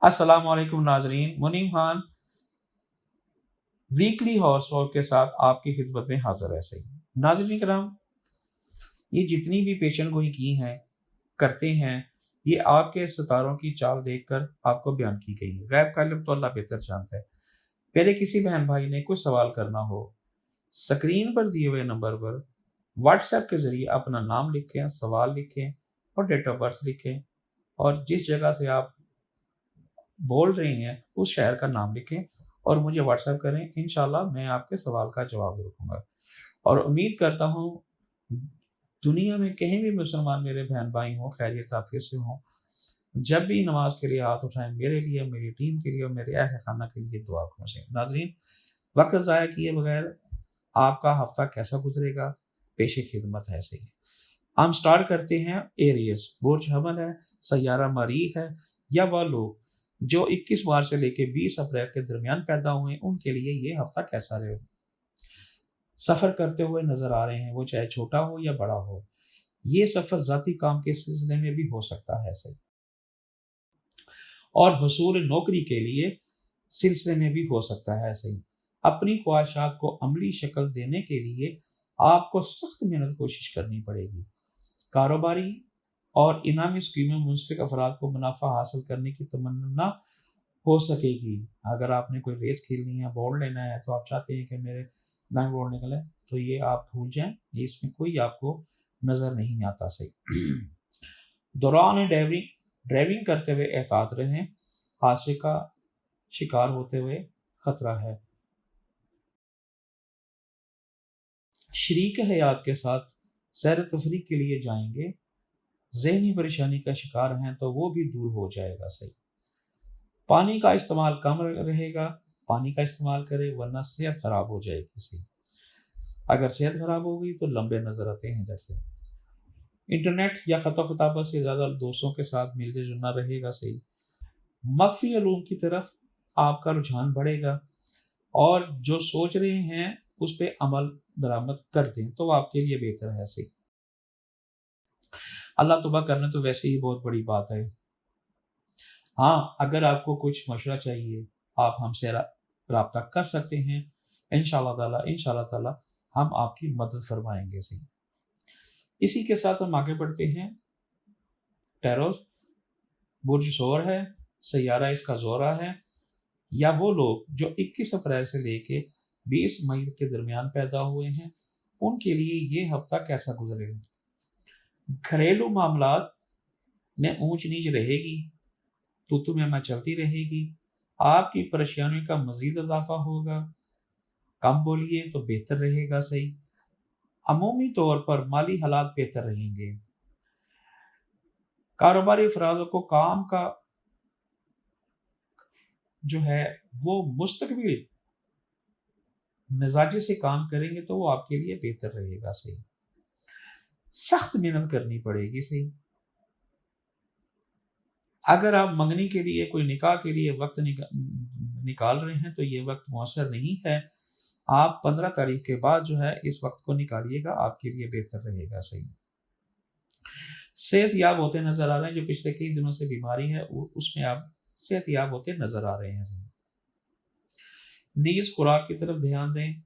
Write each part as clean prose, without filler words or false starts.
अस्सलाम वालेकुम नाजरीन, मुनीम खान वीकली हॉर्स वॉक के साथ आपकी खिदमत में हाजिर है। सही नाजरीन कराम, ये जितनी भी पेशेंट गोई की हैं करते हैं, ये आपके सितारों की चाल देखकर आपको बयान की गई है। गैब का इल्म तो अल्लाह बेहतर जानता है। पहले किसी बहन भाई ने कुछ सवाल करना हो, स्क्रीन पर दिए हुए नंबर पर व्हाट्सएप के जरिए अपना नाम लिखें, सवाल लिखें और डेट ऑफ बर्थ लिखें, और जिस जगह से आप बोल रहे हैं उस शहर का नाम लिखें और मुझे व्हाट्सएप करें। इंशाल्लाह मैं आपके सवाल का जवाब रखूँगा और उम्मीद करता हूँ दुनिया में कहीं भी मुसलमान मेरे बहन भाई हों, खैरियत आफियत से हों, जब भी नमाज के लिए हाथ उठाएं, मेरे लिए, मेरी टीम के लिए और मेरे अहल खाना के लिए दुआ करें। नाजरीन, वक्त ज़ाया किए बगैर आपका हफ्ता कैसा गुजरेगा, पेश खिदमत है। सही, हम स्टार्ट करते हैं। एरियस बुर्ज हमल है, सैयारा मरीख है, या वह लोग जो 21 मार्च से लेकर 20 अप्रैल के दरमियान पैदा हुए हैं, उनके लिए ये हफ्ता कैसा रहे। सफ़र करते हुए नजर आ रहे हैं, वो चाहे छोटा हो या बड़ा हो। ये सफ़र ज़ाती काम के सिलसिले में भी हो सकता है। सही, और हुसूल नौकरी के लिए सिलसिले में भी हो सकता है। सही, अपनी ख्वाहिशात को अमली शक्ल देने के लिए आपको सख्त मेहनत कोशिश करनी पड़ेगी। कारोबारी और इनामी स्कीमों में मुंसलिक अफराद को मुनाफा हासिल करने की तमन्ना हो सकेगी। अगर आपने कोई रेस खेलनी है, बोर्ड लेना है, तो आप चाहते हैं कि मेरे दाएं बोर्ड निकले, तो ये आप भूल जाएं, ये इसमें कोई आपको नजर नहीं आता। सही, दौरान ड्राइविंग ड्राइविंग करते हुए एहतियात रहें, हादसे का शिकार होते हुए खतरा है। शरीक हयात के साथ सैर तफरीक के लिए जाएंगे, जहनी परेशानी का शिकार हैं तो वो भी दूर हो जाएगा। सही, पानी का इस्तेमाल कम रहेगा, पानी का इस्तेमाल करें वरना सेहत खराब हो जाएगी। सही, अगर सेहत खराब होगी तो लंबे नजर आते हैं। जैसे इंटरनेट या खता खताबत से ज़्यादा दोस्तों के साथ मिलते जुलना रहेगा। सही, मख्फी अलूम की तरफ आपका रुझान बढ़ेगा और जो सोच रहे हैं उस पर अमल दरामद कर दें तो आपके लिए बेहतर है। सही, अल्लाह तौबा करना तो वैसे ही बहुत बड़ी बात है। हाँ, अगर आपको कुछ मशवरा चाहिए, आप हमसे रब्ता कर सकते हैं। इंशाल्लाह ताला हम आपकी मदद फरमाएंगे। सही, इसी के साथ हम आगे बढ़ते हैं। टेरोस बुर्ज शोर है, सैयारा इसका जोरा है, या वो लोग जो 21 अप्रैल से लेके 20 मई के दरमियान पैदा हुए हैं, उनके लिए ये हफ्ता कैसा गुजरेगा। घरेलू मामलात में ऊंच नीच रहेगी, तू में चलती रहेगी, आपकी परेशानियों का मजीद इजाफा होगा। कम बोलिए तो बेहतर रहेगा। सही, अमूमी तौर पर माली हालात बेहतर रहेंगे। कारोबारी अफराद को काम का जो है वो मुस्तकबिल मिजाजी से काम करेंगे तो वो आपके लिए बेहतर रहेगा। सही, सख्त मेहनत करनी पड़ेगी। सही, अगर आप मंगनी के लिए, कोई निकाह के लिए वक्त निकाल रहे हैं तो ये वक्त मौसर नहीं है। आप 15 तारीख के बाद जो है इस वक्त को निकालिएगा, आपके लिए बेहतर रहेगा। सही, सेहत याब होते नजर आ रहे हैं, जो पिछले कई दिनों से बीमारी है उसमें आप सेहत याब होते नजर आ रहे हैं। सही, नीज खुराक की तरफ ध्यान दें।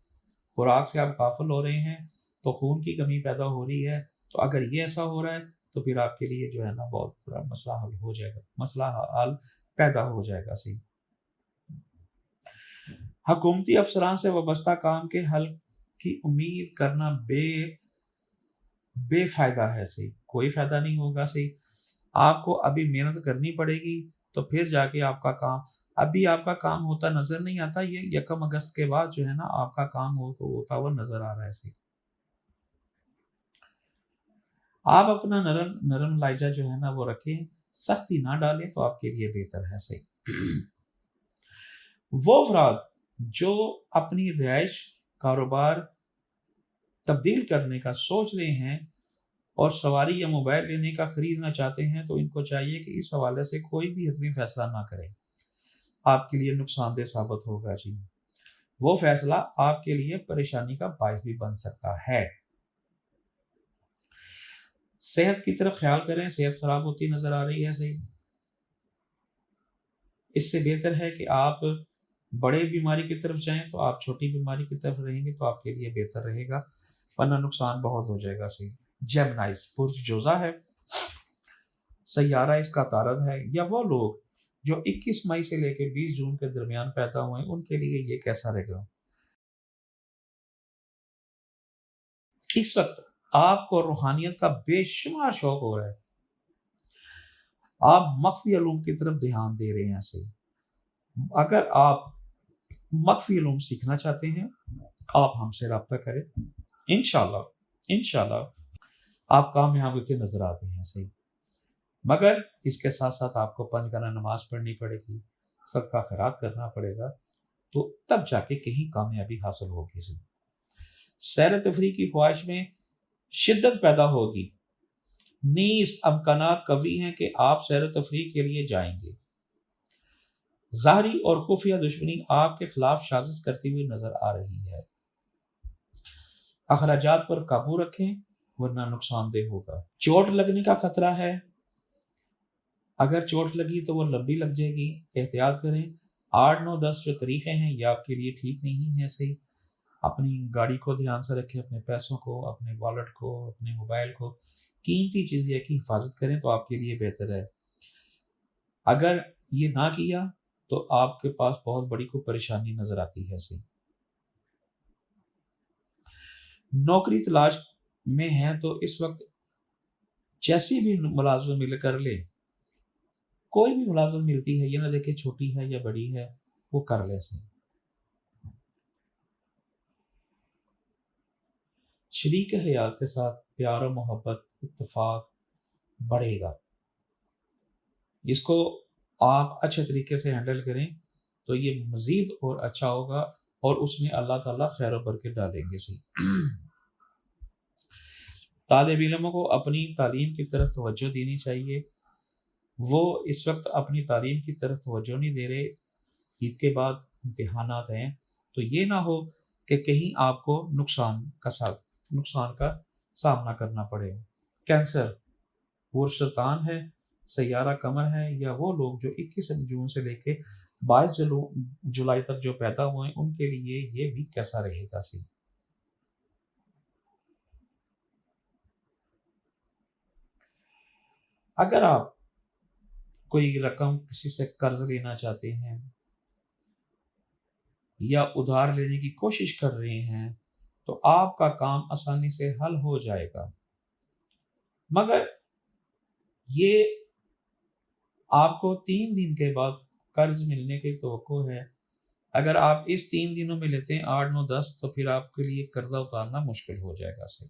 खुराक से आप गाफिल हो रहे हैं तो खून की कमी पैदा हो रही है, तो अगर ये ऐसा हो रहा है तो फिर आपके लिए जो है ना बहुत बड़ा मसला हल हो जाएगा, मसला हल पैदा हो जाएगा। सही, हुकूमती अफसरान से वाबस्ता काम के हल की उम्मीद करना बेफायदा है। सही, कोई फायदा नहीं होगा। सही, आपको अभी मेहनत करनी पड़ेगी, तो फिर जाके आपका काम, अभी आपका काम होता नजर नहीं आता, ये 1 अगस्त के बाद जो है ना आपका काम होता हुआ नजर आ रहा है। सही, आप अपना नरम नरम लाइजा जो है ना वो रखें, सख्ती ना डालें तो आपके लिए बेहतर है। सही, वो अफराद जो अपनी रिहाइश कारोबार तब्दील करने का सोच रहे हैं और सवारी या मोबाइल लेने का खरीदना चाहते हैं, तो इनको चाहिए कि इस हवाले से कोई भी हतमी फैसला ना करें, आपके लिए नुकसानदेह साबित होगा। जी, वो फैसला आपके लिए परेशानी का बायस भी बन सकता है। सेहत की तरफ ख्याल करें, सेहत खराब होती नजर आ रही है। सही, اس سے بہتر ہے کہ آپ بڑے بیماری کی طرف جائیں تو آپ چھوٹی بیماری کی طرف رہیں گے تو آپ کے لیے بہتر رہے گا، ورنہ نقصان بہت ہو جائے گا۔ صحیح۔ جیمنائز برج جوزا ہے، سیارہ اس کا عطارد ہے، یا وہ لوگ جو 21 مئی سے لے کے 20 جون کے درمیان پیدا ہوئے ہیں ان کے لیے یہ کیسا رہے گا؟ اس وقت آپ کو روحانیت کا بے شمار شوق ہو رہا ہے، آپ مخفی علوم کی طرف دھیان دے رہے ہیں۔ صحیح۔ اگر آپ مخفی علوم سیکھنا چاہتے ہیں آپ ہم سے رابطہ کریں، انشاءاللہ آپ کامیاب ہوتے نظر آتے ہیں۔ صحیح۔ مگر اس کے ساتھ ساتھ آپ کو 5 گانا نماز پڑھنی پڑے گی، صدقہ خیرات کرنا پڑے گا، تو تب جا کے کہیں کامیابی حاصل ہوگی۔ صحیح۔ سیر تفریح کی خواہش میں شدت پیدا ہوگی، نیز امکانات قوی ہیں کہ آپ سیر و تفریح کے لیے جائیں گے۔ ظاہری اور خفیہ دشمنی آپ کے خلاف سازش کرتی ہوئی نظر آ رہی ہے۔ اخراجات پر قابو رکھیں ورنہ نقصان دہ ہوگا۔ چوٹ لگنے کا خطرہ ہے، اگر چوٹ لگی تو وہ لمبی لگ جائے گی، احتیاط کریں۔ 8، 9، 10 جو طریقے ہیں یہ آپ کے لیے ٹھیک نہیں ہے۔ صحیح۔ اپنی گاڑی کو دھیان سے رکھیں، اپنے پیسوں کو، اپنے والٹ کو، اپنے موبائل کو، قیمتی چیزیں کی حفاظت کریں تو آپ کے لیے بہتر ہے۔ اگر یہ نہ کیا تو آپ کے پاس بہت بڑی کوئی پریشانی نظر آتی ہے۔ صحیح۔ نوکری تلاش میں ہیں تو اس وقت جیسی بھی ملازمت مل کر لے، کوئی بھی ملازمت ملتی ہے، یہ نہ دیکھے چھوٹی ہے یا بڑی ہے، وہ کر لے۔ صحیح۔ شریک حیات کے ساتھ پیار و محبت اتفاق بڑھے گا، اس کو آپ اچھے طریقے سے ہینڈل کریں تو یہ مزید اور اچھا ہوگا اور اس میں اللہ تعالیٰ خیر و برکت ڈالیں گے۔ صحیح۔ طالب علموں کو اپنی تعلیم کی طرف توجہ دینی چاہیے، وہ اس وقت اپنی تعلیم کی طرف توجہ نہیں دے رہے، عید کے بعد امتحانات ہیں تو یہ نہ ہو کہ کہیں آپ کو نقصان کا سامنا کرنا پڑے۔ کینسر پرسرطان ہے، سیارہ قمر ہے، یا وہ لوگ جو 21 جون سے لے کے 22 جولائی تک جو پیدا ہوئے ہیں ان کے لیے یہ بھی کیسا رہے گا۔ صحیح۔ اگر آپ کوئی رقم کسی سے قرض لینا چاہتے ہیں یا ادھار لینے کی کوشش کر رہے ہیں تو آپ کا کام آسانی سے حل ہو جائے گا، مگر یہ آپ کو 3 دن کے بعد قرض ملنے کی توقع ہے۔ اگر آپ اس 3 دنوں میں لیتے ہیں 8، 9، 10 تو پھر آپ کے لیے قرضہ اتارنا مشکل ہو جائے گا۔ صحیح۔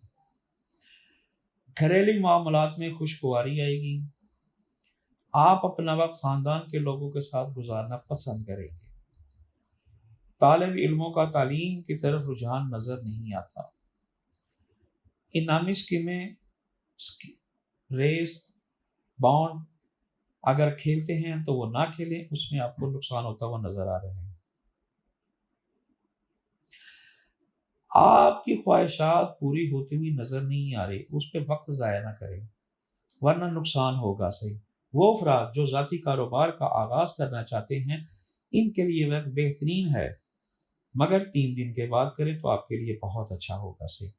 گھریلو معاملات میں خوشگواری آئے گی، آپ اپنا وقت خاندان کے لوگوں کے ساتھ گزارنا پسند کریں گے۔ طالب علموں کا تعلیم کی طرف رجحان نظر نہیں آتا۔ انعامی اسکیمیں، ریس، بانڈ اگر کھیلتے ہیں تو وہ نہ کھیلیں، اس میں آپ کو نقصان ہوتا ہوا نظر آ رہے ہیں۔ آپ کی خواہشات پوری ہوتی ہوئی نظر نہیں آ رہی، اس پہ وقت ضائع نہ کریں ورنہ نقصان ہوگا۔ صحیح۔ وہ افراد جو ذاتی کاروبار کا آغاز کرنا چاہتے ہیں ان کے لیے وقت بہترین ہے، مگر 3 دن کے بعد کریں تو آپ کے لیے بہت اچھا ہوگا۔ صحیح۔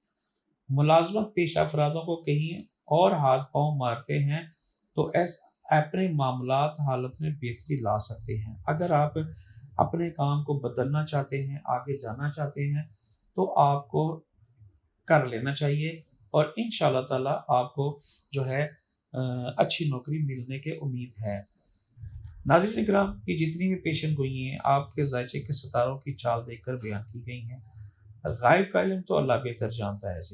ملازمت پیشہ افرادوں کو کہیں اور ہاتھ پاؤں مارتے ہیں تو اپنے معاملات حالت میں بہتری لا سکتے ہیں۔ اگر آپ اپنے کام کو بدلنا چاہتے ہیں، آگے جانا چاہتے ہیں تو آپ کو کر لینا چاہیے اور انشاءاللہ تعالیٰ آپ کو جو ہے اچھی نوکری ملنے کے امید ہے۔ ناظرین اکرام، یہ جتنی بھی پیشن گوئی ہیں آپ کے ذائچے کے ستاروں کی چال دیکھ کر بیان کی گئی ہیں، غائب کا علم تو اللہ بہتر جانتا ہے۔